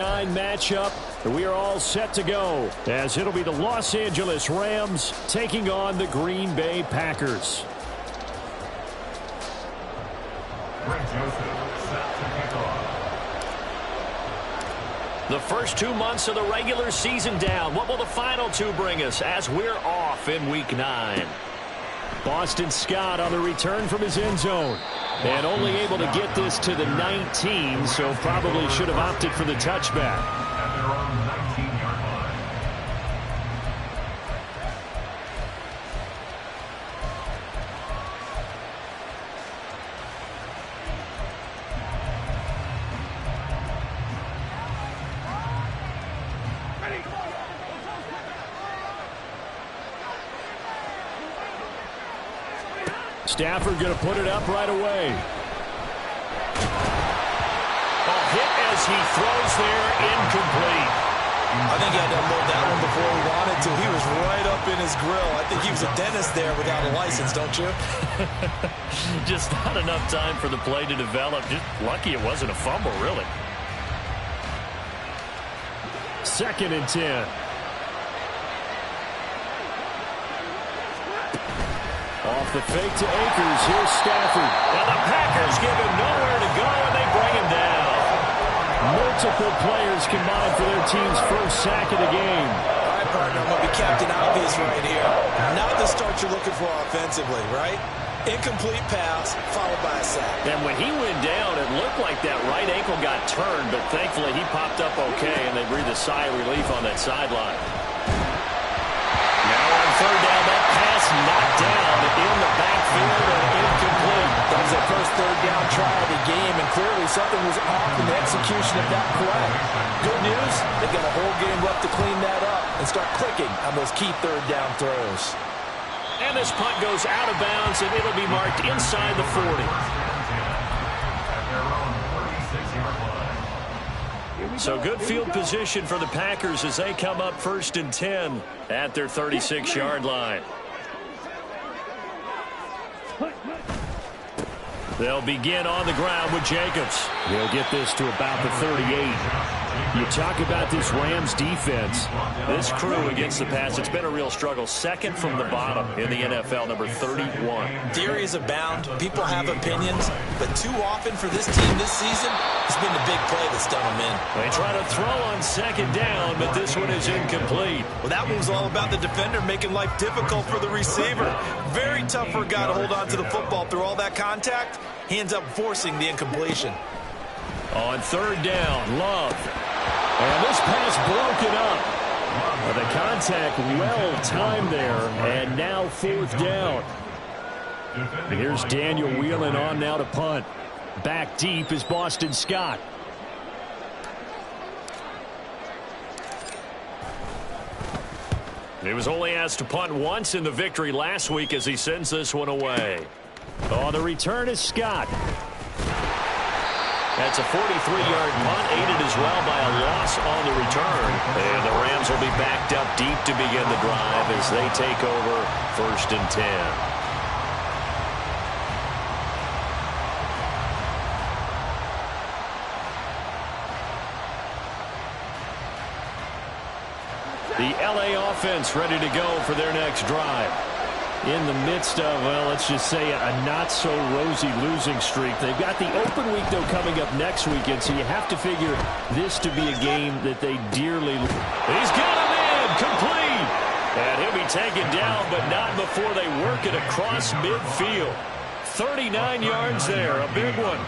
matchup. We are all set to go as it'll be the Los Angeles Rams taking on the Green Bay Packers. The first 2 months of the regular season down. What will the final two bring us as we're off in Week 9? Boston Scott on the return from his end zone. And only able to get this to the 19, so probably should have opted for the touchback. Stafford going to put it up right away. A hit as he throws there, incomplete. I think he had to unload that one before he wanted to. He was right up in his grill. I think he was a dentist there without a license, don't you? Just not enough time for the play to develop. Just lucky it wasn't a fumble, really. 2nd and 10. Off the fake to Akers. Here's Stafford. Now the Packers give him nowhere to go, and they bring him down. Multiple players combined for their team's first sack of the game. All right, partner, I'm going to be Captain Obvious right here. Not the start you're looking for offensively, right? Incomplete pass, followed by a sack. And when he went down, it looked like that right ankle got turned, but thankfully he popped up okay, and they breathed a sigh of relief on that sideline. Now on 3rd down, that pass knocked down in the backfield and incomplete. That was their first 3rd down try of the game, and clearly something was off in the execution of that play. Good news, they've got a whole game left to clean that up and start clicking on those key 3rd down throws. And this punt goes out of bounds, and it'll be marked inside the 40. So good field position for the Packers as they come up 1st and 10 at their 36-yard line. They'll begin on the ground with Jacobs. He'll get this to about the 38. You talk about this Rams defense. This crew against the pass, it's been a real struggle. 2nd from the bottom in the NFL, number 31. Theories abound. People have opinions. But too often for this team this season, it's been the big play that's done them in. They try to throw on 2nd down, but this one is incomplete. Well, that one was all about the defender making life difficult for the receiver. Very tough for a guy to hold on to the football through all that contact. He ends up forcing the incompletion. On 3rd down, Love. And this pass broken up. The contact well timed there, and now 4th down. Here's Daniel Whelan on now to punt. Back deep is Boston Scott. He was only asked to punt once in the victory last week as he sends this one away. Oh, the return is Scott. That's a 43-yard punt, aided as well by a loss on the return. And the Rams will be backed up deep to begin the drive as they take over 1st and 10. The LA offense ready to go for their next drive. In the midst of, well, let's just say a not-so-rosy losing streak. They've got the open week, though, coming up next weekend, so you have to figure this to be a game that they dearly love. He's got him in, complete. And he'll be taken down, but not before they work it across midfield. 39 yards there, a big one.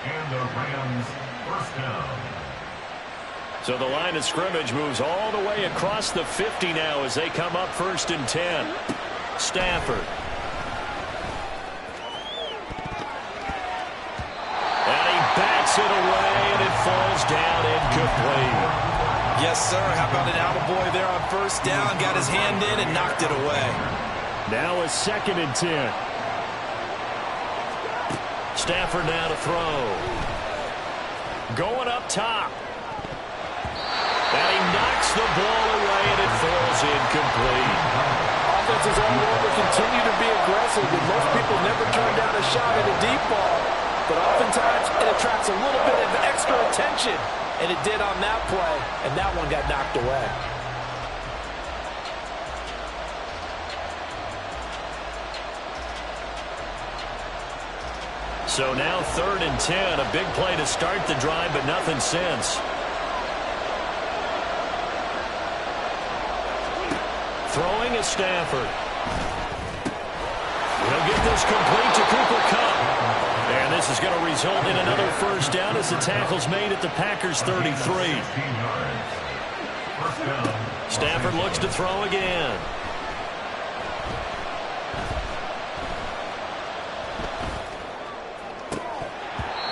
And the Rams first down. So the line of scrimmage moves all the way across the 50 now as they come up 1st and 10. Stafford. And he bats it away, and it falls down incomplete. Yes, sir. How about an attaboy there on 1st down? Got his hand in and knocked it away. Now a 2nd and 10. Stafford now to throw. Going up top. And he knocks the ball away, and it falls incomplete. Offenses all over continue to be aggressive, and most people never turn down a shot at a deep ball. But oftentimes, it attracts a little bit of extra attention. And it did on that play, and that one got knocked away. So now 3rd and 10, a big play to start the drive, but nothing since. Throwing is Stafford. He'll get this complete to Cooper Kupp. And this is going to result in another first down as the tackle's made at the Packers' 33. Stafford looks to throw again.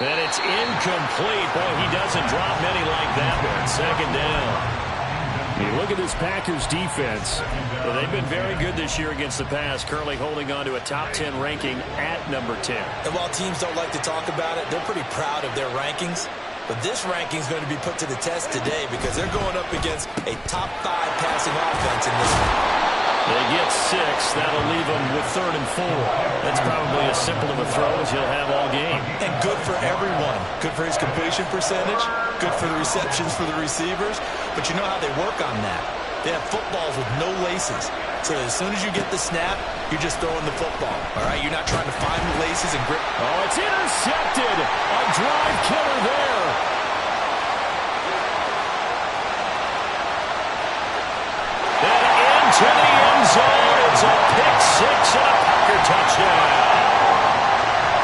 And it's incomplete. Boy, he doesn't drop many like that one. 2nd down. You look at this Packers defense. Well, they've been very good this year against the pass, currently holding on to a top 10 ranking at number 10. And while teams don't like to talk about it, they're pretty proud of their rankings. But this ranking is going to be put to the test today because they're going up against a top 5 passing offense in this one. They get 6. That'll leave them with 3rd and 4. That's probably as simple of a throw as he'll have all game. And good for everyone. Good for his completion percentage. Good for the receptions for the receivers. But you know how they work on that. They have footballs with no laces. So as soon as you get the snap, you're just throwing the football. All right? You're not trying to find the laces and grip. Oh, it's intercepted. A drive killer there. To the end zone. It's a pick 6 and a Packer touchdown.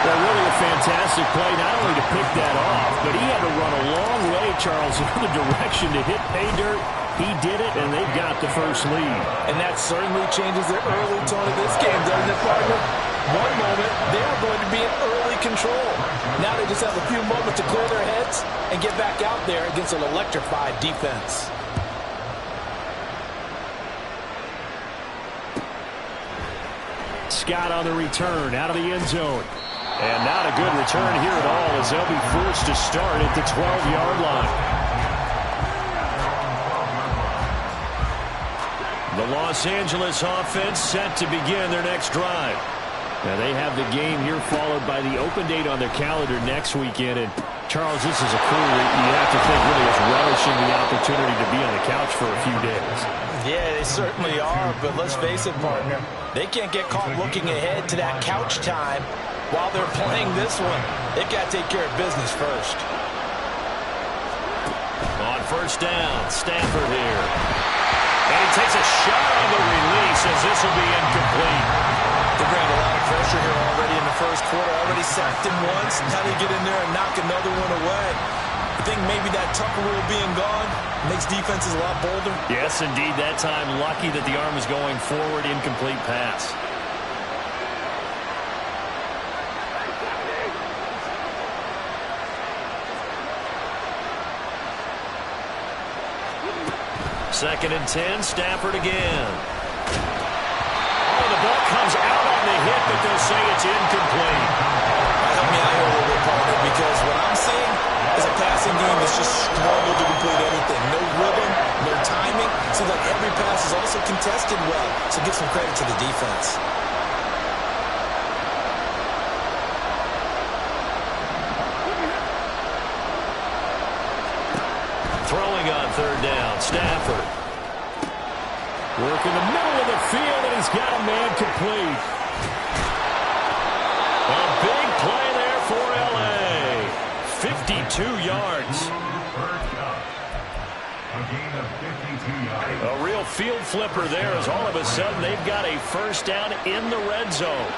Well, really a fantastic play, not only to pick that off, but he had to run a long way, Charles, in the direction to hit pay dirt. He did it, and they've got the first lead. And that certainly changes the early tone of this game, doesn't it, partner? One moment, they were going to be in early control. Now they just have a few moments to clear their heads and get back out there against an electrified defense. Scott on the return out of the end zone. And not a good return here at all as they'll be forced to start at the 12-yard line. The Los Angeles offense set to begin their next drive. Now they have the game here followed by the open date on their calendar next weekend. And Charles, this is a crew that you have to think really is relishing the opportunity to be on the couch for a few days. Yeah, they certainly are, but let's face it, partner. They can't get caught looking ahead to that couch time while they're playing this one. They've got to take care of business first. On first down, Stafford here. And he takes a shot on the release as this will be incomplete. They're bringing a lot of pressure here already in the first quarter. Already sacked him once. How do you get in there and knock another one away? I think maybe that Tucker rule being gone makes defenses a lot bolder. Yes, indeed. That time, lucky that the arm is going forward. Incomplete pass. Second and 10, Stafford again. Oh, the ball comes out on the hit, but they'll say it's incomplete. Help me out here a little bit, partner, because what I'm seeing is a passing game that's just struggled to complete anything. No rhythm, no timing. Seems like every pass is also contested well, so give some credit to the defense. Throwing on third down, Stafford. Work in the middle of the field, and he's got a man complete. A big play there for L.A. 52 yards. A real field flipper there as all of a sudden they've got a first down in the red zone.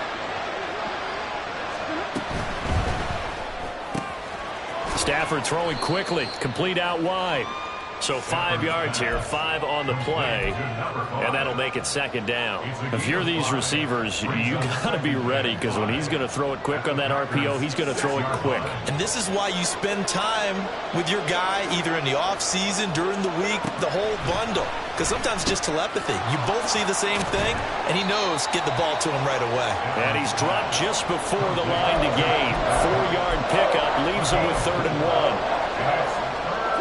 Stafford throwing quickly, complete out wide. So 5 yards here, 5 on the play, and that'll make it second down. If you're these receivers, you got to be ready because when he's going to throw it quick on that RPO, he's going to throw it quick. And this is why you spend time with your guy either in the offseason, during the week, the whole bundle. Because sometimes just telepathy. You both see the same thing, and he knows get the ball to him right away. And he's dropped just before the line to gain. 4-yard pickup leaves him with 3rd and 1.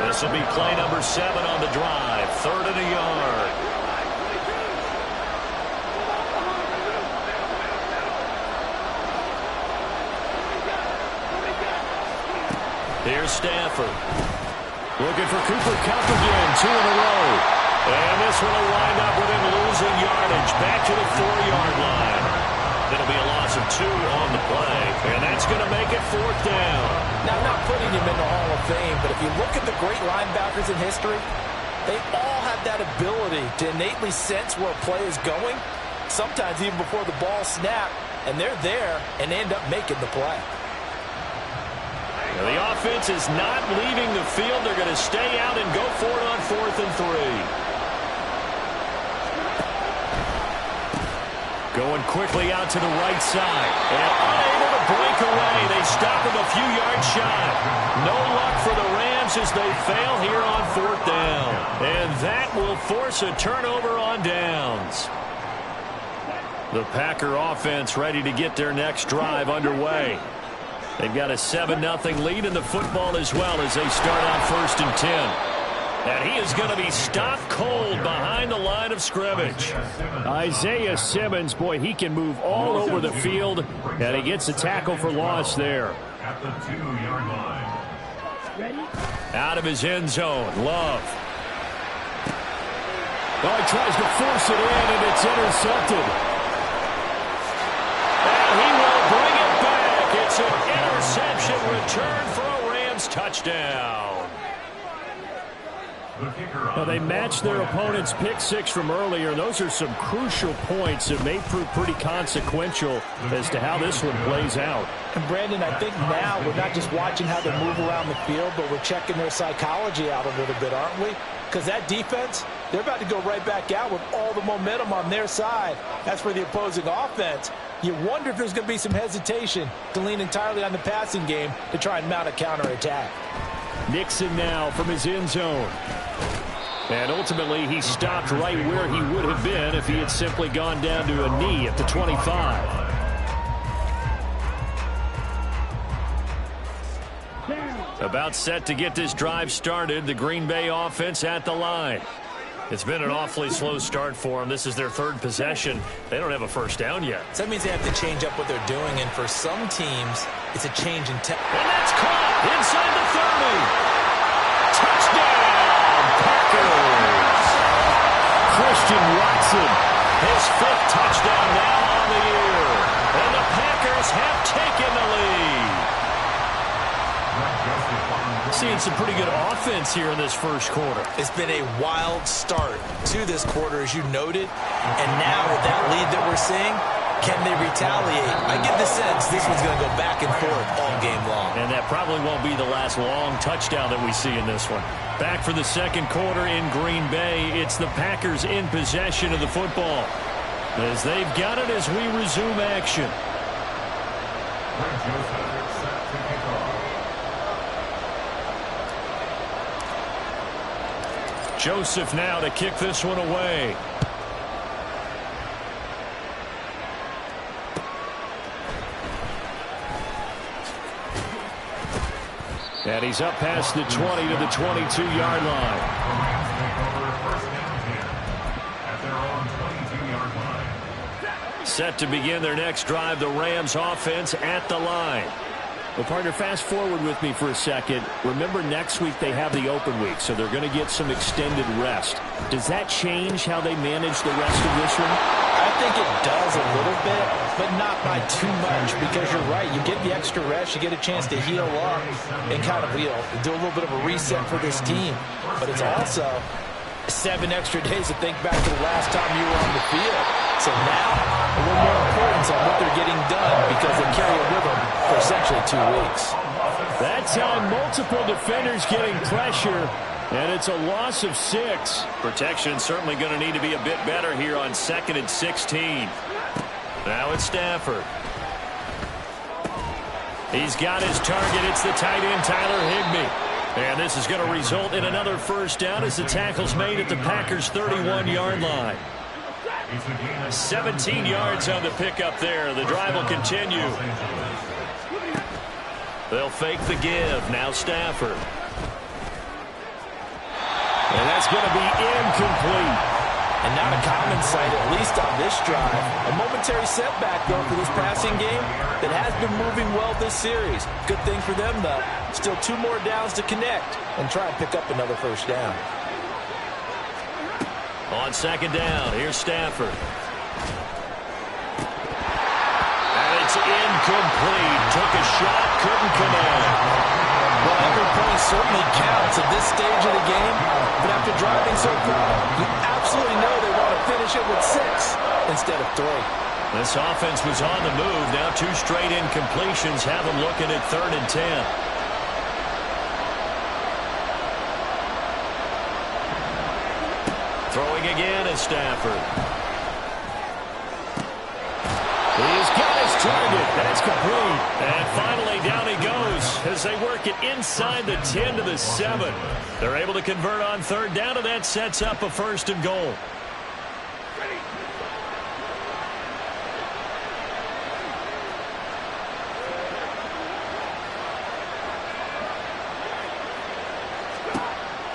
This will be play number 7 on the drive. 3rd and a yard. Here's Stafford. Looking for Cooper Kupp again, 2 in a row. And this one will wind up with him losing yardage back to the 4-yard line. It'll be a loss of 2 on the play, and that's going to make it 4th down. Now, I'm not putting him in the Hall of Fame, but if you look at the great linebackers in history, they all have that ability to innately sense where a play is going, sometimes even before the ball snapped, and they're there and end up making the play. Now, the offense is not leaving the field. They're going to stay out and go for it on 4th and 3. Going quickly out to the right side. And unable to break away. They stop him a few yards shy. No luck for the Rams as they fail here on 4th down. And that will force a turnover on downs. The Packer offense ready to get their next drive underway. They've got a 7-0 lead in the football as well as they start out 1st and 10. And he is going to be stopped cold behind the line of scrimmage. Isaiah Simmons, boy, he can move all over the field, and he gets a tackle for loss there. At the 2-yard line. Out of his end zone, Love. Oh, he tries to force it in, and it's intercepted. And he will bring it back. It's an interception return for a Rams touchdown. Now, they matched their opponent's pick 6 from earlier. Those are some crucial points that may prove pretty consequential as to how this one plays out. And, Brandon, I think now we're not just watching how they move around the field, but we're checking their psychology out a little bit, aren't we? Because that defense, they're about to go right back out with all the momentum on their side. As for the opposing offense, you wonder if there's going to be some hesitation to lean entirely on the passing game to try and mount a counterattack. Nixon now from his end zone. And ultimately, he stopped right where he would have been if he had simply gone down to a knee at the 25. About set to get this drive started, the Green Bay offense at the line. It's been an awfully slow start for them. This is their 3rd possession. They don't have a first down yet. So that means they have to change up what they're doing, and for some teams, it's a change in tempo. And that's caught inside the 30. Touchdown, Packers. Christian Watson, his 5th touchdown now on the year. And the Packers have taken the lead. Seeing some pretty good offense here in this first quarter. It's been a wild start to this quarter, as you noted. And now with that lead that we're seeing, can they retaliate? I get the sense this one's going to go back and forth all game long. And that probably won't be the last long touchdown that we see in this one. Back for the second quarter in Green Bay. It's the Packers in possession of the football, as they've got it as we resume action. Joseph now to kick this one away. And he's up past the 20 to the 22-yard line. Set to begin their next drive, the Rams offense at the line. Well, partner, fast forward with me for a second. Remember, next week they have the open week, so they're going to get some extended rest. Does that change how they manage the rest of this one? I think it does a little bit, but not by too much, because you're right. You get the extra rest, you get a chance to heal up and kind of, do a little bit of a reset for this team. But it's also 7 extra days to think back to the last time you were on the field. So now, a little more importance on what they're getting done, because they carry it with them for essentially 2 weeks. That time, multiple defenders getting pressure, and it's a loss of 6. Protection certainly going to need to be a bit better here on 2nd and 16. Now it's Stafford. He's got his target. It's the tight end, Tyler Higbee. And this is going to result in another first down as the tackle's made at the Packers' 31-yard line. 17 yards on the pickup there. The drive will continue. They'll fake the give. Now Stafford. And that's going to be incomplete. And not a common sight, at least on this drive. A momentary setback, though, for this passing game that has been moving well this series. Good thing for them, though. Still 2 more downs to connect and try and pick up another first down. On second down, here's Stafford. And it's incomplete. Took a shot, couldn't connect. Well, every point certainly counts at this stage of the game. But after driving so far, you absolutely know they want to finish it with 6 instead of 3. This offense was on the move. Now 2 straight incompletions have them looking at 3rd and 10. Throwing again is Stafford. He's got his target. That's complete. And finally down he goes as they work it inside the 10 to the 7. They're able to convert on 3rd down, and that sets up a 1st and goal.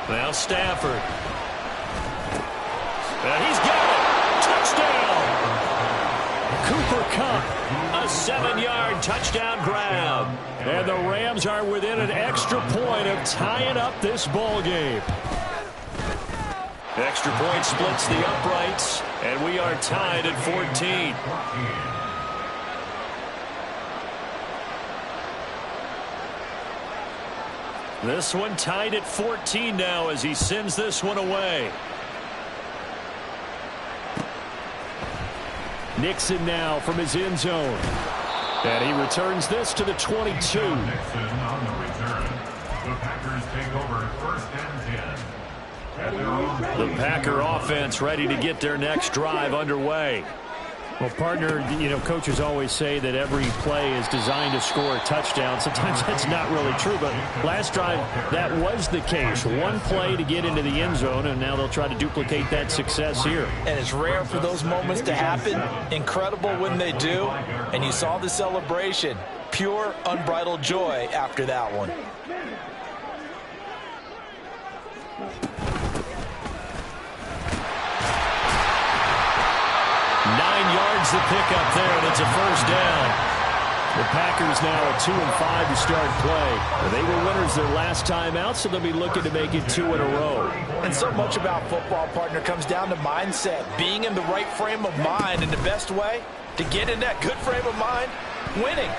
Now Stafford. And he's got it. Touchdown. Cooper Kupp, a 7-yard touchdown grab. And the Rams are within an extra point of tying up this ball game. Extra point splits the uprights, and we are tied at 14. This one tied at 14 now as he sends this one away. Nixon now from his end zone. And he returns this to the 22. Nixon on the return. The Packers take over 1st and 10. At their own The Packer offense ready to get their next drive underway. Well, partner, you know, coaches always say that every play is designed to score a touchdown. Sometimes that's not really true, but last drive, that was the case. 1 play to get into the end zone, and now they'll try to duplicate that success here. And it's rare for those moments to happen. Incredible when they do. And you saw the celebration. Pure, unbridled joy after that one. 9 yards to pick up there, and it's a 1st down. The Packers now at 2-5 to start play. They were winners their last time out, so they'll be looking to make it 2 in a row. And so much about football, partner, comes down to mindset. Being in the right frame of mind, and the best way to get in that good frame of mind, winning.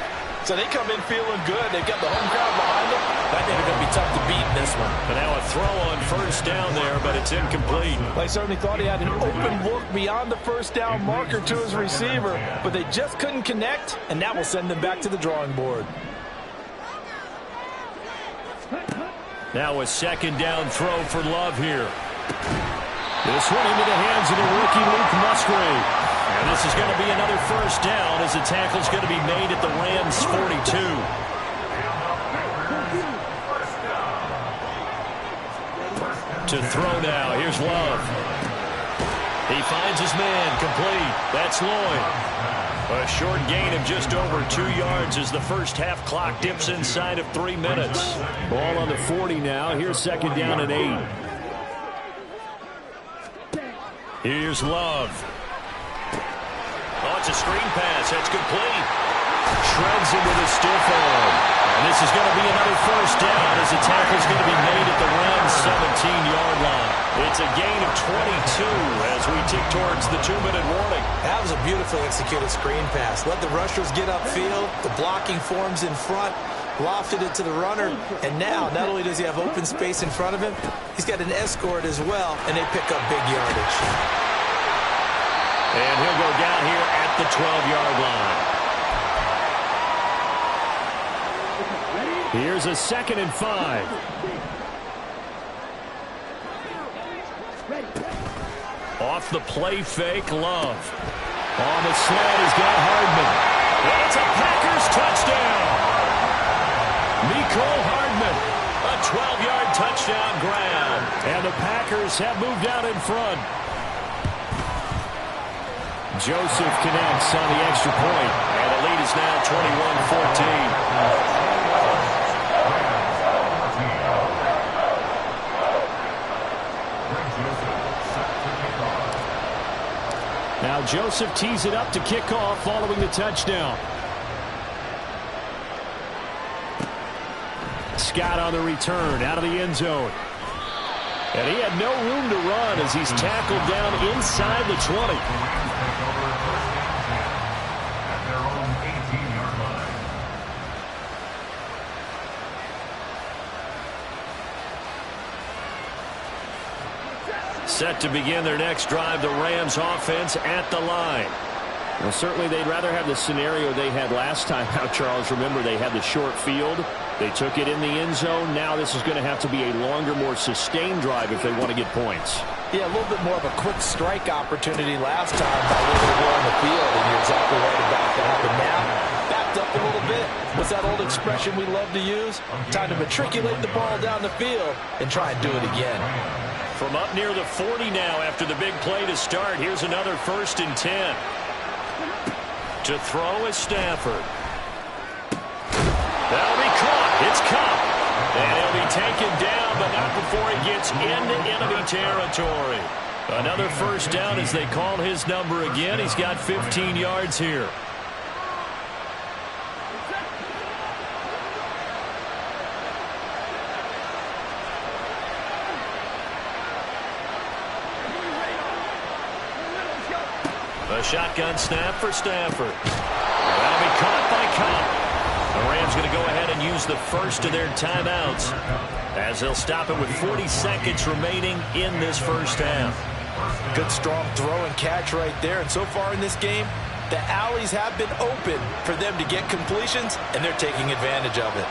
So they come in feeling good. They've got the home crowd behind them. I think they're going to be tough to beat in this one. And now a throw on 1st down there, but it's incomplete. I certainly thought he had an open look beyond the 1st down marker to his receiver, but they just couldn't connect, and that will send them back to the drawing board. Now a 2nd down throw for Love here. This one into the hands of the rookie Luke Musgrave. And this is going to be another 1st down as the tackle's going to be made at the Rams' 42. To throw now, here's Love. He finds his man, complete. That's Lloyd. A short gain of just over 2 yards as the first half clock dips inside of 3 minutes. Ball on the 40 now. Here's 2nd down and 8. Here's Love. Oh, it's a screen pass. That's complete. Shreds him with a stiff arm. And this is going to be another 1st down as the tackle's going to be made at the Rams' 17-yard line. It's a gain of 22 as we tick towards the 2-minute warning. That was a beautifully executed screen pass. Let the rushers get upfield. The blocking forms in front. Lofted it to the runner. And now, not only does he have open space in front of him, he's got an escort as well, and they pick up big yardage. And he'll go down here at the 12-yard line. Here's a 2nd and 5. Off the play fake, Love. On the slant, he's got Hardman. And it's a Packers touchdown. Mecole Hardman, a 12-yard touchdown grab. And the Packers have moved out in front. Joseph connects on the extra point. And the lead is now 21-14. Now Joseph tees it up to kick off following the touchdown. Scott on the return out of the end zone. And he had no room to run as he's tackled down inside the 20. At their own 18-yard line. Set to begin their next drive, the Rams offense at the line. Well, certainly they'd rather have the scenario they had last time out, Charles. Remember, they had the short field. They took it in the end zone. Now this is going to have to be a longer, more sustained drive if they want to get points. Yeah, a little bit more of a quick strike opportunity last time by what they were on the field, and you're exactly right about that. But now, backed up a little bit. What's that old expression we love to use? Time to matriculate the ball down the field and try and do it again. From up near the 40 now after the big play to start, here's another 1st and 10. To throw is Stafford. That'll be caught. It's Kupp. And he'll be taken down, but not before he gets into enemy territory. Another 1st down as they call his number again. He's got 15 yards here. A shotgun snap for Stafford. That'll be caught by Kupp. The Rams going to go ahead and use the first of their timeouts as they'll stop it with 40 seconds remaining in this first half. Good strong throw and catch right there. And so far in this game, the alleys have been open for them to get completions, and they're taking advantage of it.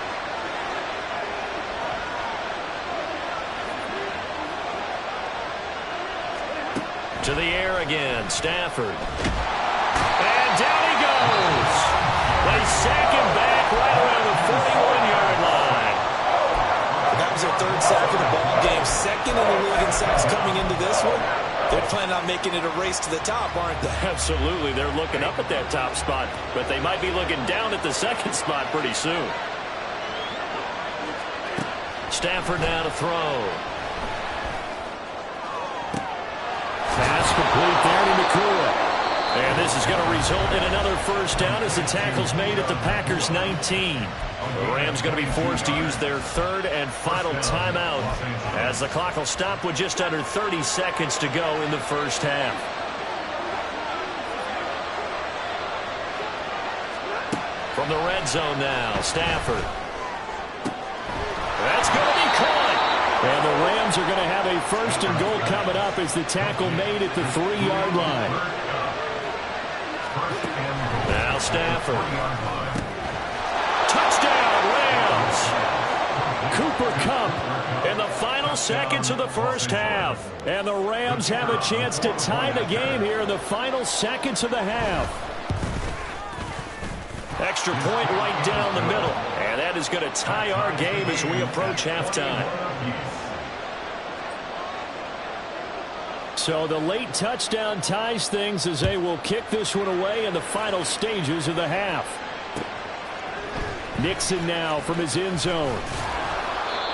To the air again, Stafford. And down he goes. They sack him back right around the 41-yard line. That was their 3rd sack of the ball game. 2nd in the league in sacks coming into this one. They're planning on making it a race to the top, aren't they? Absolutely. They're looking up at that top spot, but they might be looking down at the 2nd spot pretty soon. Stafford now to throw. Pass complete there to Nakua. And this is going to result in another 1st down as the tackle's made at the Packers' 19. The Rams going to be forced to use their 3rd and final timeout as the clock will stop with just under 30 seconds to go in the first half. From the red zone now, Stafford. That's going to be caught. And the Rams are going to have a 1st and goal coming up as the tackle made at the 3-yard line. Now Stafford. Touchdown, Rams. Cooper Kupp in the final seconds of the first half. And the Rams have a chance to tie the game here in the final seconds of the half. Extra point right down the middle. And that is going to tie our game as we approach halftime. So the late touchdown ties things as they will kick this one away in the final stages of the half. Nixon now from his end zone.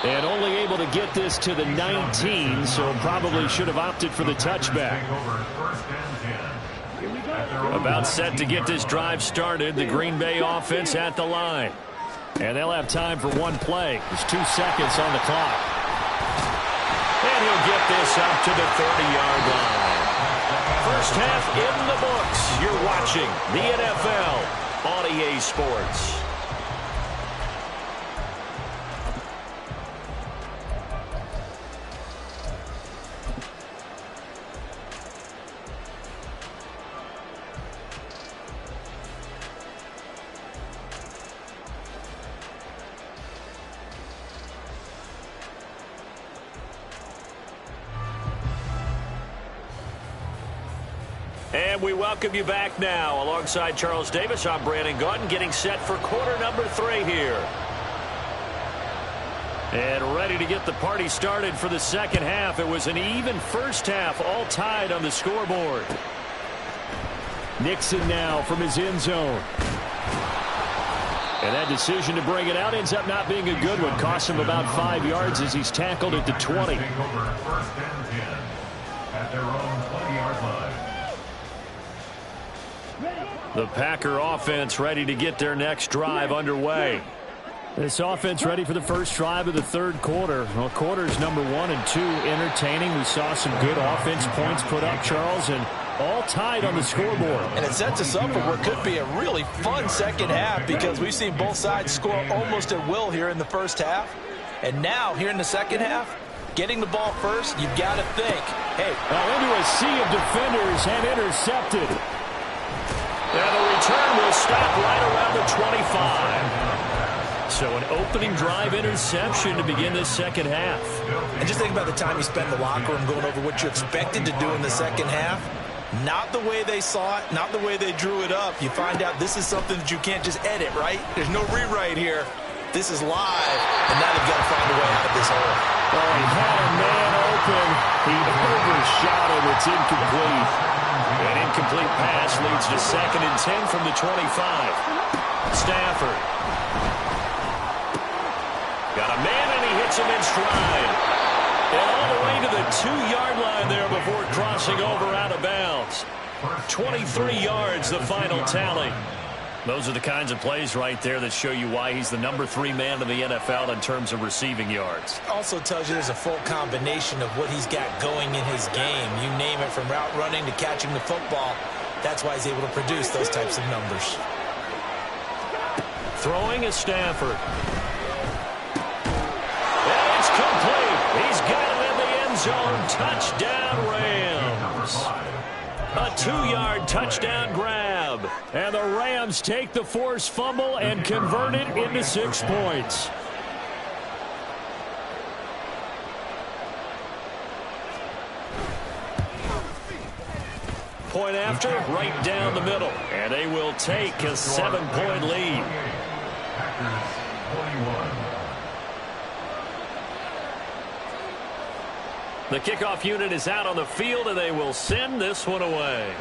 And only able to get this to the 19, so probably should have opted for the touchback. About set to get this drive started, the Green Bay offense at the line. And they'll have time for one play. There's 2 seconds on the clock. And he'll get this up to the 30-yard line. First half in the books. You're watching the NFL on EA Sports. And we welcome you back now. Alongside Charles Davis, I'm Brandon Gaudin, getting set for quarter number 3 here. And ready to get the party started for the second half. It was an even first half, all tied on the scoreboard. Nixon now from his end zone. And that decision to bring it out ends up not being a good one. Costs him about 5 yards as he's tackled at the 20. Take over 1st and 10 at their own 20-yard line. The Packer offense ready to get their next drive underway. This offense ready for the first drive of the third quarter. Well, quarters number 1 and 2 entertaining. We saw some good offense points put up, Charles, and all tied on the scoreboard. And it sets us up for what could be a really fun second half because we've seen both sides score almost at will here in the first half. And now, here in the second half, getting the ball first, you've got to think, hey. Into a sea of defenders and intercepted. And the return will stop right around the 25. So an opening drive interception to begin this second half. And just think about the time you spend in the locker room going over what you expected to do in the second half. Not the way they saw it, not the way they drew it up. You find out this is something that you can't just edit, right? There's no rewrite here. This is live, and now they've got to find a way out of this hole. Oh, he had a man open. He overshot him. It's incomplete. An incomplete pass leads to 2nd and 10 from the 25. Stafford. Got a man, and he hits him in stride. And all the way to the 2-yard line there before crossing over out of bounds. 23 yards, the final tally. Those are the kinds of plays right there that show you why he's the number 3 man in the NFL in terms of receiving yards. Also tells you there's a full combination of what he's got going in his game. You name it, from route running to catching the football. That's why he's able to produce those types of numbers. Throwing is Stafford. And it's complete. He's got it in the end zone. Touchdown, Rams. A 2-yard touchdown grab. And the Rams take the forced fumble and convert it into 6 points. Point after, right down the middle. And they will take a 7-point lead. Packers 21. The kickoff unit is out on the field, and they will send this one away.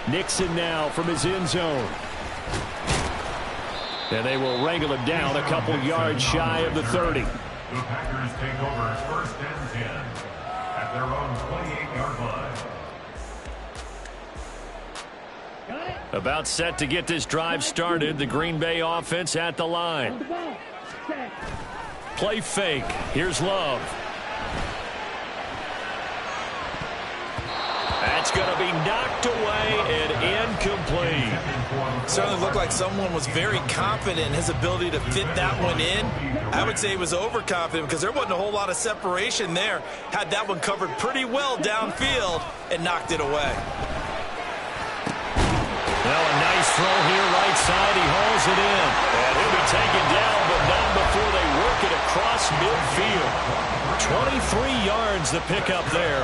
Nixon now from his end zone. And they will wrangle him down a couple yards shy of the 30. The Packers take over 1st and 10 at their own 28-yard line. About set to get this drive started. The Green Bay offense at the line. Play fake. Here's Love. That's going to be knocked away and incomplete. Certainly looked like someone was very confident in his ability to fit that one in. I would say he was overconfident because there wasn't a whole lot of separation there. Had that one covered pretty well downfield and knocked it away. Well, a nice throw here right side. He hauls it in. And he'll be taken down, but not before they work it across midfield. 23 yards the pickup there.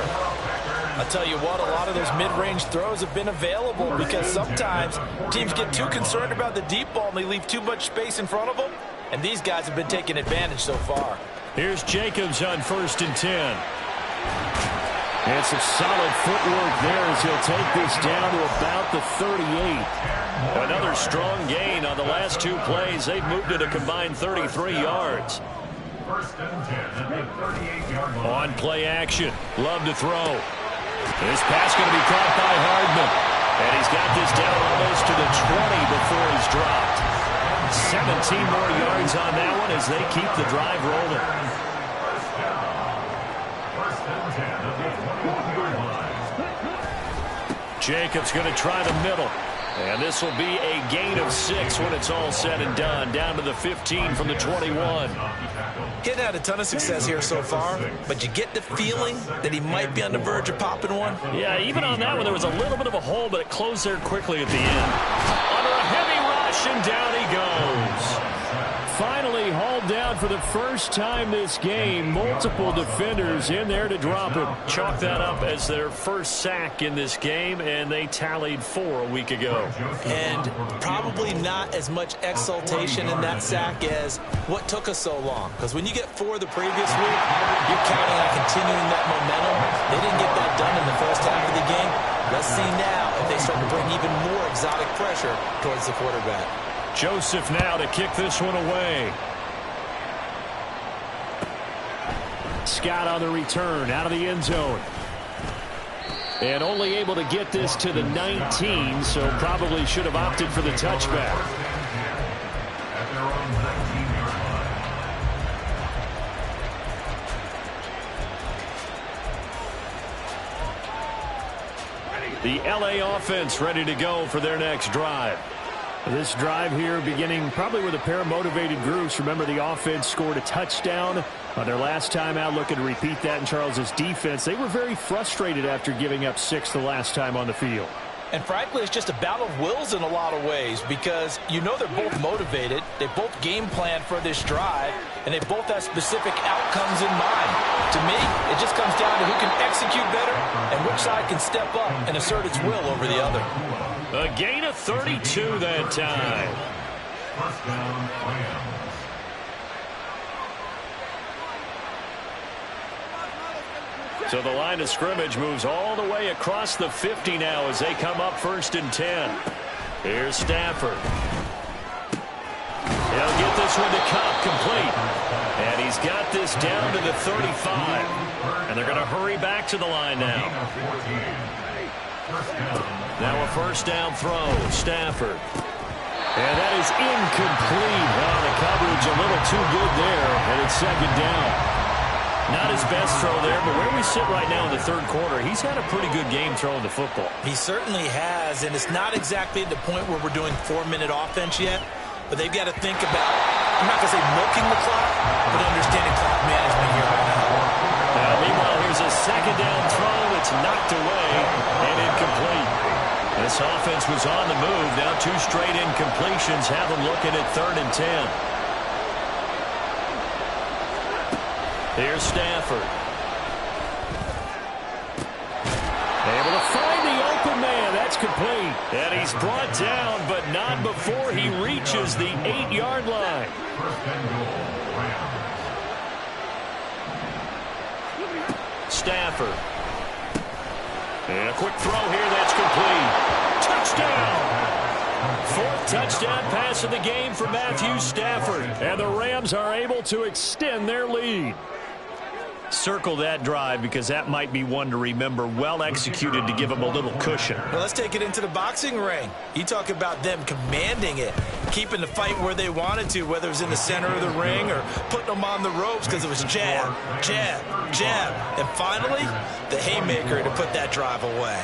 I'll tell you what, a lot of those mid-range throws have been available because sometimes teams get too concerned about the deep ball and they leave too much space in front of them. And these guys have been taking advantage so far. Here's Jacobs on 1st and 10. And some solid footwork there as he'll take this down to about the 38. Another strong gain on the last 2 plays. They've moved it a combined 33 yards. 1st and 10 at the 38-yard line. On play action. Love to throw. This pass going to be caught by Hardman. And he's got this down almost to the 20 before he's dropped. 17 more yards on that one as they keep the drive rolling. First and 10 at the 21-yard line. Jacobs going to try the middle. And this will be a gain of 6 when it's all said and done. Down to the 15 from the 21. Getting had a ton of success here so far, but you get the feeling that he might be on the verge of popping one. Yeah, even on that one, there was a little bit of a hole, but it closed there quickly at the end. Under a heavy rush, and down he goes. Finally hauled down for the first time this game. Multiple defenders in there to drop him. Chalk that up as their first sack in this game, and they tallied 4 a week ago. And probably not as much exultation in that sack as what took us so long. Because when you get 4 the previous week, you're counting on continuing that momentum. They didn't get that done in the first half of the game. Let's see now if they start to bring even more exotic pressure towards the quarterback. Joseph now to kick this one away. Scott on the return out of the end zone. And only able to get this to the 19, so probably should have opted for the touchback. At their own 19-yard line. The LA offense ready to go for their next drive. This drive here beginning probably with a pair of motivated groups. Remember, the offense scored a touchdown on their last time out. Looking to repeat that in Charles' defense. They were very frustrated after giving up 6 the last time on the field. And frankly, it's just a battle of wills in a lot of ways because you know they're both motivated. They both game plan for this drive, and they both have specific outcomes in mind. To me, it just comes down to who can execute better and which side can step up and assert its will over the other. A gain of 32 that time. First down, Rams. So the line of scrimmage moves all the way across the 50 now as they come up 1st and 10. Here's Stafford. He'll get this one to Kupp, complete. And he's got this down to the 35. And they're going to hurry back to the line now. Now a first down throw, Stafford. And that is incomplete. Oh, the coverage a little too good there, and it's 2nd down. Not his best throw there, but where we sit right now in the 3rd quarter, he's had a pretty good game throwing the football. He certainly has, and it's not exactly at the point where we're doing 4-minute offense yet, but they've got to think about, I'm not going to say milking the clock, but understanding clock management here right now. Meanwhile, here's a 2nd down throw that's knocked away and incomplete. This offense was on the move. Now 2 straight incompletions have them looking at 3rd and 10. Here's Stafford. Able to find the open man. That's complete. And he's brought down, but not before he reaches the 8-yard line. First and goal, Rams. Stafford. And a quick throw here. That's complete. Touchdown. 4th touchdown pass of the game for Matthew Stafford. And the Rams are able to extend their lead. Circle that drive because that might be one to remember. Well executed to give them a little cushion. Well, let's take it into the boxing ring. You talk about them commanding it, keeping the fight where they wanted to, whether it was in the center of the ring or putting them on the ropes because it was jab, jab, jab. And finally, the haymaker to put that drive away.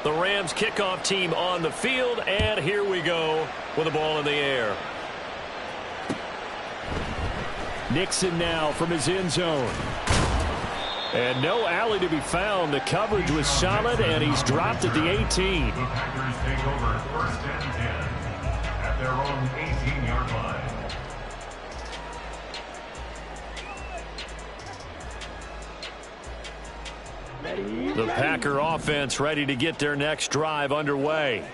The Rams kickoff team on the field, and here we go with the ball in the air. Nixon now from his end zone. And no alley to be found. The coverage was solid, and he's dropped at the 18. The Packers take over 1st and 10 at their own 18-yard line. The Packer offense ready to get their next drive underway.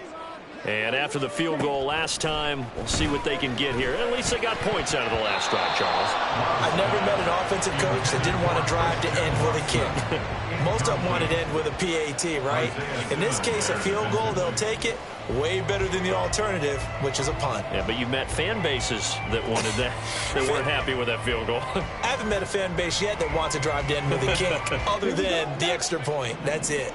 And after the field goal last time, we'll see what they can get here. At least they got points out of the last drive, Charles. I've never met an offensive coach that didn't want to drive to end with a kick. Most of them wanted to end with a PAT, right? In this case, a field goal, they'll take it. Way better than the alternative, which is a punt. Yeah, but you met fan bases that wanted that. They weren't happy with that field goal. I haven't met a fan base yet that wants to drive to end with a kick, other than the extra point. That's it.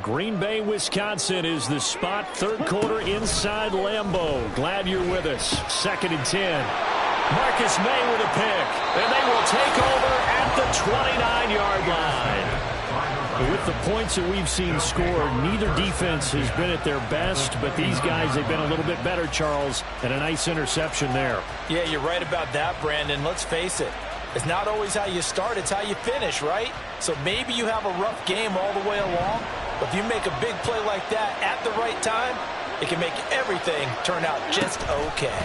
Green Bay, Wisconsin is the spot. 3rd quarter inside Lambeau. Glad you're with us. 2nd and 10. Marcus May with a pick. And they will take over at the 29-yard line. With the points that we've seen scored, neither defense has been at their best, but these guys, they've been a little bit better, Charles, and a nice interception there. Yeah, you're right about that, Brandon. Let's face it. It's not always how you start, it's how you finish, right? So maybe you have a rough game all the way along, but if you make a big play like that at the right time, it can make everything turn out just okay.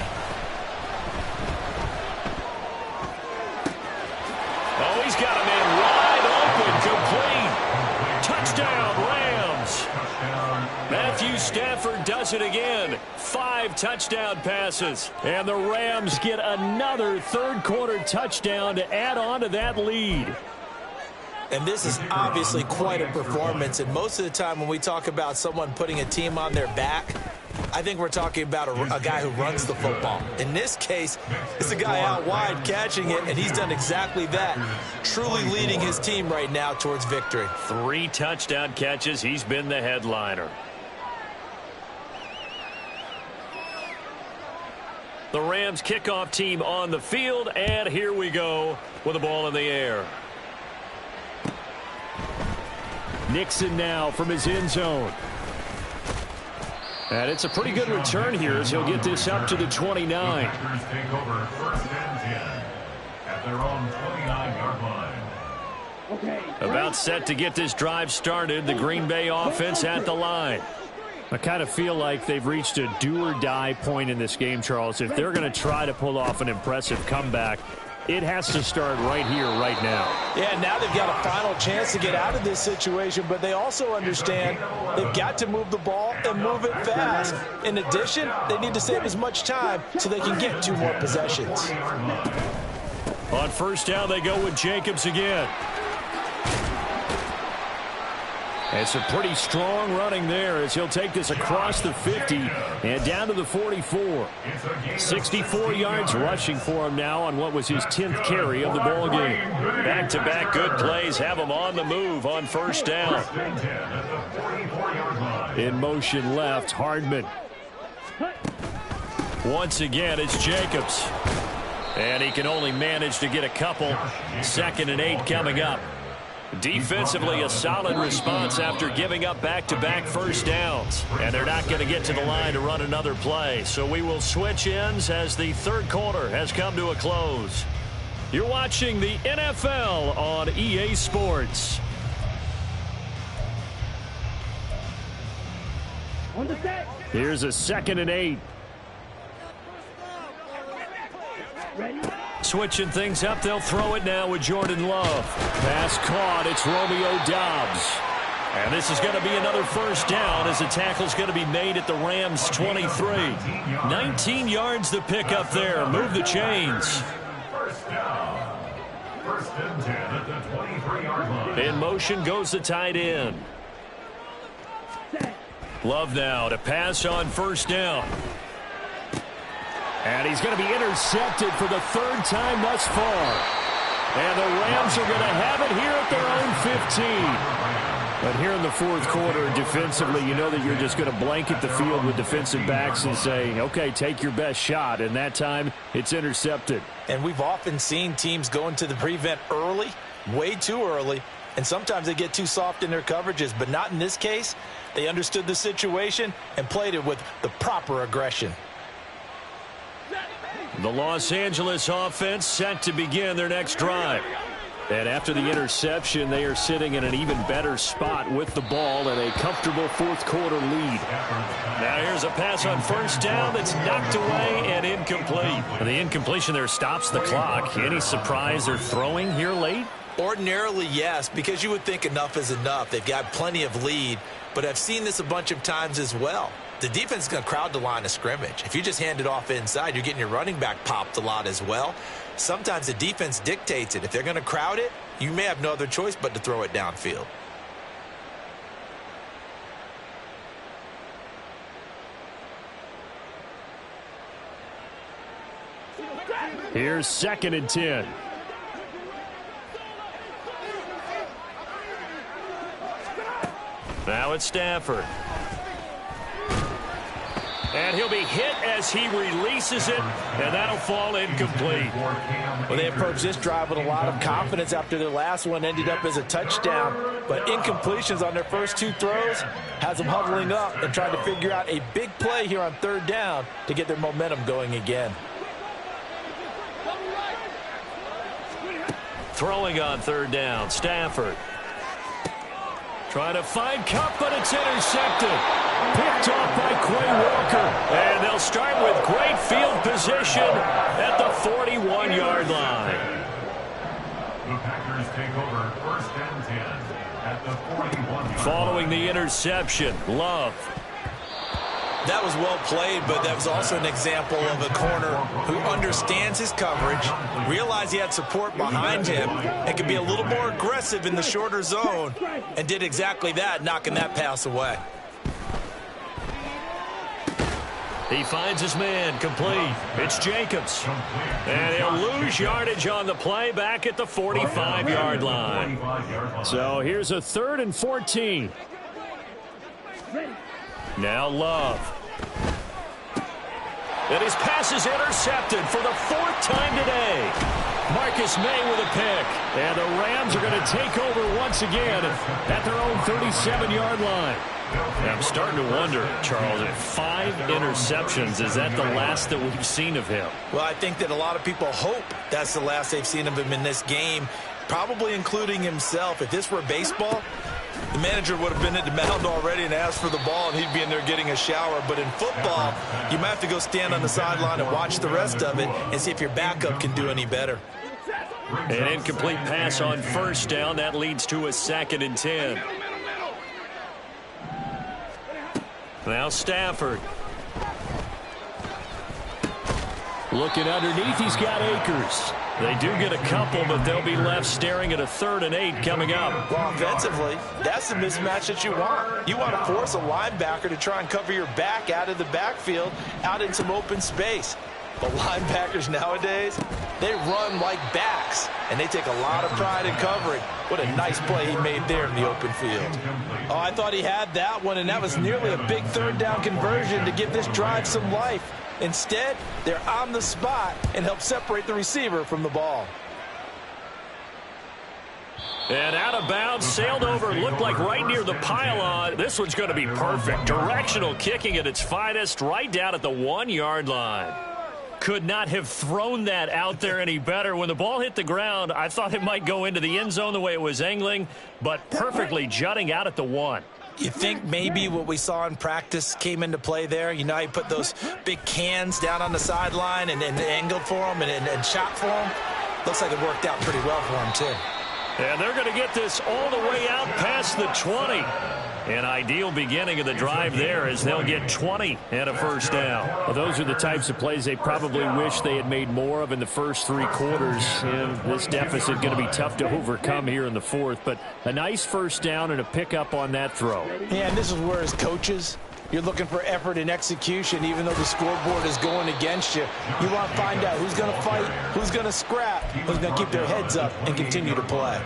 Oh, he's got a man wide open, complete. Touchdown, Rams. Matthew Stafford does it again. 5 touchdown passes. And the Rams get another 3rd quarter touchdown to add on to that lead. And this is obviously quite a performance. And most of the time when we talk about someone putting a team on their back, I think we're talking about a guy who runs the football. In this case, it's a guy out wide catching it, and he's done exactly that, truly leading his team right now towards victory. 3 touchdown catches. He's been the headliner. The Rams kickoff team on the field, and here we go with the ball in the air. Nixon now from his end zone. And it's a pretty good return here as he'll get this up to the 29. The Packers take over 1st and 10 at their own 29-yard line. About set to get this drive started. The Green Bay offense at the line. I kind of feel like they've reached a do-or-die point in this game, Charles. If they're going to try to pull off an impressive comeback, it has to start right here, right now. Yeah, now they've got a final chance to get out of this situation, but they also understand they've got to move the ball and move it fast. In addition, they need to save as much time so they can get 2 more possessions. On 1st down, they go with Jacobs again. It's a pretty strong running there as he'll take this across the 50 and down to the 44. 64 yards rushing for him now on what was his 10th carry of the ball game. Back-to-back good plays have him on the move on 1st down. In motion left, Hardman. Once again, it's Jacobs. And he can only manage to get a couple. 2nd and 8 coming up. Defensively, a solid response after giving up back-to-back 1st downs. And they're not going to get to the line to run another play. So we will switch ends as the 3rd quarter has come to a close. You're watching the NFL on EA Sports. Here's a 2nd and 8. Switching things up, they'll throw it now with Jordan Love. Pass caught, it's Romeo Doubs. And this is going to be another 1st down as the tackle's going to be made at the Rams' 23. 19 yards to pick up there. Move the chains. 1st down. 1st and 10 at the 23-yard line. In motion goes the tight end. Love now to pass on 1st down. And he's going to be intercepted for the 3rd time thus far. And the Rams are going to have it here at their own 15. But here in the 4th quarter, defensively, you know that you're just going to blanket the field with defensive backs and say, okay, take your best shot. And that time, it's intercepted. And we've often seen teams go into the prevent early, way too early, and sometimes they get too soft in their coverages. But not in this case. They understood the situation and played it with the proper aggression. The Los Angeles offense set to begin their next drive. And after the interception, they are sitting in an even better spot with the ball and a comfortable 4th quarter lead. Now here's a pass on 1st down that's knocked away and incomplete. And the incompletion there stops the clock. Any surprise they're throwing here late? Ordinarily, yes, because you would think enough is enough. They've got plenty of lead, but I've seen this a bunch of times as well. The defense is going to crowd the line of scrimmage. If you just hand it off inside, you're getting your running back popped a lot as well. Sometimes the defense dictates it. If they're going to crowd it, you may have no other choice but to throw it downfield. Here's 2nd and 10. Now it's Stafford. And he'll be hit as he releases it, and that'll fall incomplete. Well, they approached this drive with a lot of confidence after their last one ended up as a touchdown. But incompletions on their first 2 throws has them huddling up and trying to figure out a big play here on 3rd down to get their momentum going again. Throwing on 3rd down, Stafford. Trying to find Kupp, but it's intercepted. Picked off by Quay Walker. And they'll start with great field position at the 41-yard line. The Packers take over 1st and 10 at the 41-yard line. Following the interception, Love. That was well played, but that was also an example of a corner who understands his coverage, realized he had support behind him, and could be a little more aggressive in the shorter zone, and did exactly that, knocking that pass away. He finds his man, complete. It's Jacobs. And he'll lose yardage on the play back at the 45-yard line. So here's a 3rd and 14. Now Love. And his pass is intercepted for the 4th time today. Marcus May with a pick. And the Rams are going to take over once again at their own 37-yard line. I'm starting to wonder, Charles, if 5 interceptions, is that the last that we've seen of him? Well, I think that a lot of people hope that's the last they've seen of him in this game, probably including himself. If this were baseball, the manager would have been at the mound already and asked for the ball, and he'd be in there getting a shower. But in football, you might have to go stand on the sideline and watch the rest of it and see if your backup can do any better. An incomplete pass on 1st down. That leads to a 2nd and 10. Now Stafford. Looking underneath, he's got Akers. They do get a couple, but they'll be left staring at a 3rd and 8 coming up. Well, offensively, that's the mismatch that you want. You want to force a linebacker to try and cover your back out of the backfield, out in some open space. But linebackers nowadays, they run like backs, and they take a lot of pride in covering. What a nice play he made there in the open field. Oh, I thought he had that one, and that was nearly a big 3rd down conversion to give this drive some life. Instead, they're on the spot and help separate the receiver from the ball. And out of bounds, sailed over, looked like right near the pylon. This one's going to be perfect. Directional kicking at its finest, right down at the 1-yard line. Could not have thrown that out there any better. When the ball hit the ground, I thought it might go into the end zone the way it was angling, but perfectly jutting out at the 1. You think maybe what we saw in practice came into play there? You know how you put those big cans down on the sideline and angled for them and shot for them? Looks like it worked out pretty well for him, too. And they're going to get this all the way out past the 20. An ideal beginning of the drive there as they'll get 20 and a 1st down. Well, those are the types of plays they probably wish they had made more of in the first 3 quarters. And this deficit going to be tough to overcome here in the 4th. But a nice 1st down and a pickup on that throw. Yeah, and this is where as coaches, you're looking for effort and execution, even though the scoreboard is going against you. You want to find out who's going to fight, who's going to scrap, who's going to keep their heads up and continue to play.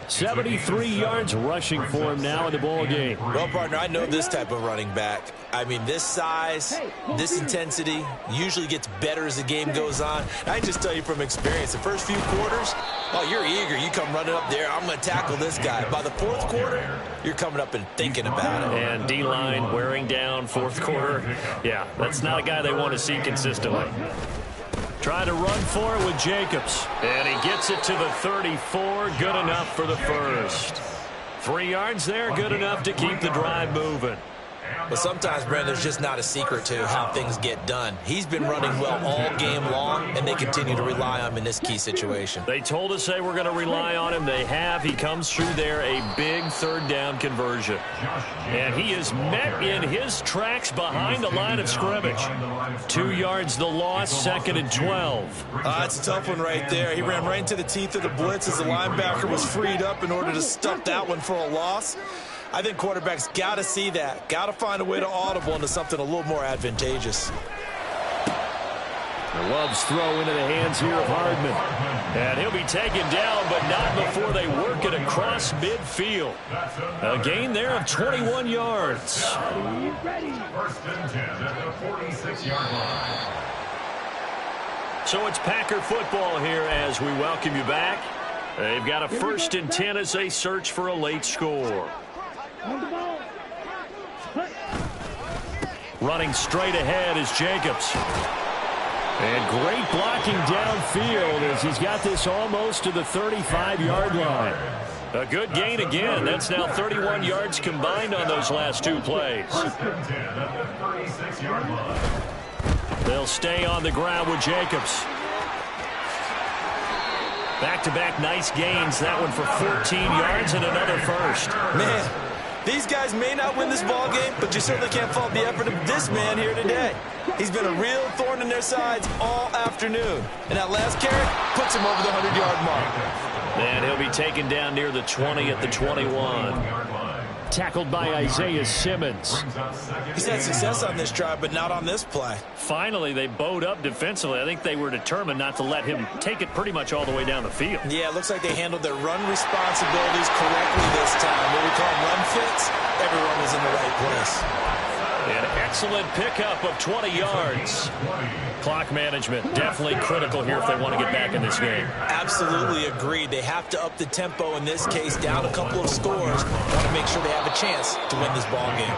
73 yards rushing for him now in the ball game. Well, partner, I know this type of running back. I mean, this size, this intensity usually gets better as the game goes on. I can just tell you from experience, the first few quarters, oh, you're eager. You come running up there, I'm going to tackle this guy. By the 4th quarter, you're coming up and thinking about it. And D-line wearing down 4th quarter. Yeah, that's not a guy they want to see consistently. Trying to run for it with Jacobs. And he gets it to the 34. Good enough for the 1st. 3 yards there. Good enough to keep the drive moving. But sometimes, Brent, there's just not a secret to how things get done. He's been running well all game long, and they continue to rely on him in this key situation. They told us they were going to rely on him. They have. He comes through there, a big 3rd down conversion. And he is met in his tracks behind the line of scrimmage. 2 yards the loss, 2nd and 12. That's a tough one right there. He ran right into the teeth of the blitz as the linebacker was freed up in order to stuff that one for a loss. I think quarterbacks got to see that. Got to find a way to audible into something a little more advantageous. The Love's throw into the hands here of Hardman. And he'll be taken down, but not before they work it across midfield. A gain there of 21 yards. 1st and 10 at the 46-yard line. So it's Packer football here as we welcome you back. They've got a 1st and 10 as they search for a late score. Running straight ahead is Jacobs. And great blocking downfield as he's got this almost to the 35-yard line. A good gain again. That's now 31 yards combined on those last 2 plays. 1st and 10 at the 36-yard line. They'll stay on the ground with Jacobs. Back-to-back nice gains. That one for 14 yards and another 1st. Man, These guys may not win this ball game, but you certainly can't fault the effort of this man here today. He's been a real thorn in their sides all afternoon. And that last carry puts him over the 100-yard mark. And he'll be taken down near the 20 at the 21. Tackled by Isaiah Simmons. He's had success on this drive, but not on this play. Finally, they bowed up defensively. I think they were determined not to let him take it pretty much all the way down the field. Yeah, it looks like they handled their run responsibilities correctly this time. What we call run fits, everyone was in the right place. An excellent pickup of 20 yards. Clock management definitely critical here if they want to get back in this game. Absolutely agreed. They have to up the tempo in this case, down a couple of scores. Want to make sure they have a chance to win this ball game.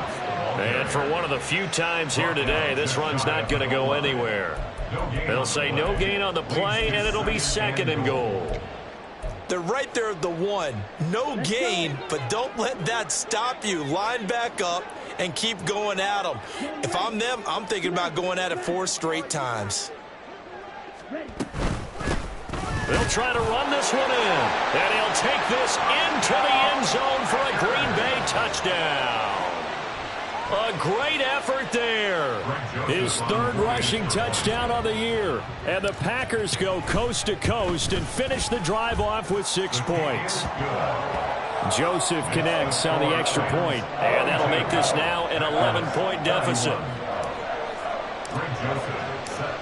And for one of the few times here today, this run's not going to go anywhere. They'll say no gain on the play, and it'll be 2nd and goal. They're right there at the 1. No gain, but don't let that stop you. Line back up and keep going at them. If I'm them, I'm thinking about going at it 4 straight times. They'll try to run this one in, and he'll take this into the end zone for a Green Bay touchdown. A great effort there. His 3rd rushing touchdown of the year. And the Packers go coast to coast and finish the drive off with 6 points. Joseph connects on the extra point, and that'll make this now an 11-point deficit.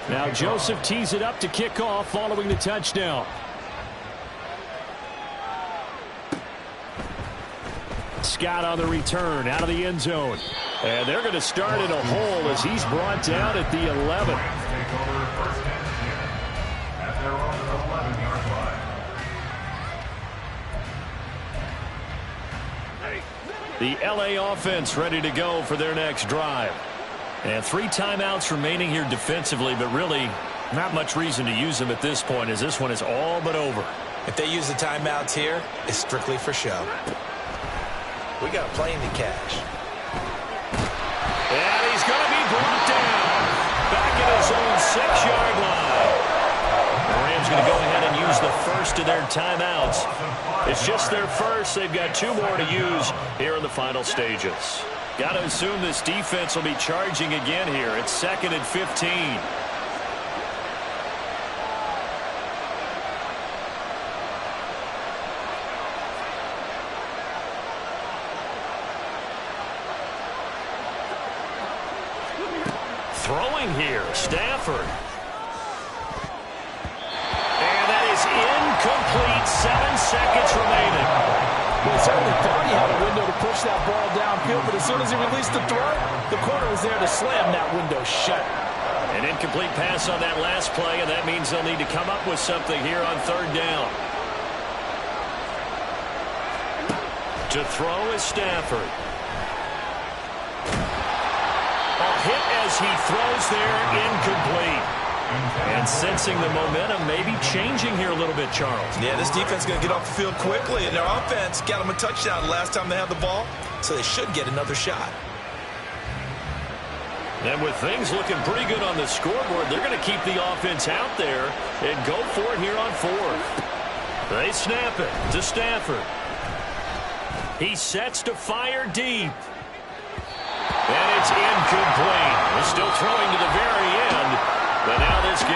Now Joseph tees it up to kick off following the touchdown. Scott on the return out of the end zone. And they're going to start in a hole as he's brought down at the 11. The LA offense ready to go for their next drive. And 3 timeouts remaining here defensively, but really not much reason to use them at this point as this one is all but over. If they use the timeouts here, it's strictly for show. We got a plane to catch. And he's going to be brought down back at his own 6-yard line. The Rams going to go ahead and use the first of their timeouts. It's just their first. They've got 2 more to use here in the final stages. Got to assume this defense will be charging again here. It's 2nd and 15. Throwing here, Stafford. And that is incomplete. 7 seconds remaining. Well, he certainly thought he had a window to push that ball downfield, but as soon as he released the throw, the corner was there to slam that window shut. An incomplete pass on that last play, and that means they'll need to come up with something here on 3rd down. To throw is Stafford. A hit as he throws there, incomplete. And sensing the momentum maybe changing here a little bit, Charles. Yeah, this defense is going to get off the field quickly, and their offense got them a touchdown last time they had the ball, so they should get another shot. And with things looking pretty good on the scoreboard, they're going to keep the offense out there and go for it here on 4th. They snap it to Stafford. He sets to fire deep. And it's incomplete. They're still throwing to the very end. But now this game